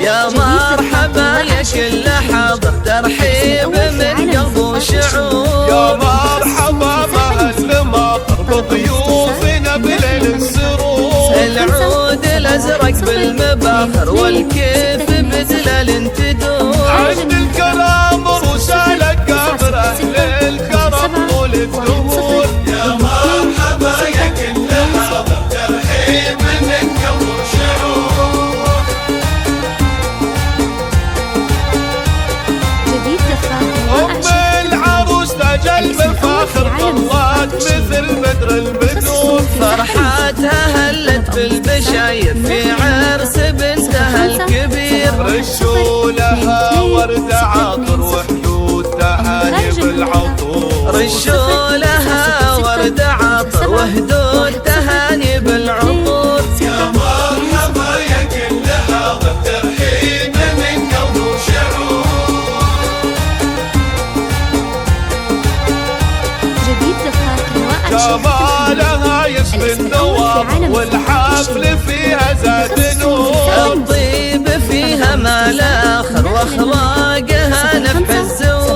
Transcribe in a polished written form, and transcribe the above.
يا مرحبا يا كل حاضر ترحيب من قلب وشعور. يا مرحبا بأهل مطر بضيوفنا بليل السرور. العود الازرق بالمباخر والكيف بدلال تدور. عند الكرام رسال كابر اهل الكرم طول الدهور. يا مرحبا يا كل حاضر ترحيب من قلب وشعور. العروس تجل بالفخر طلعت مثل بدر البدور. فرحاتها هلت بالبشاير في عرس بنتها الكبير. رشوا لها ورد عطر وحدود تهاني بالعطور. رشوا لها ورد عطر وهدود تهاني بالعطور. يا مرحبا يا كل حاضر ترحيب من قلب وشعور. جمالها يشفي النوام والحفل فيها زاد نور. الطيب فيها ما لا آخر واخلاقها نفح الزور.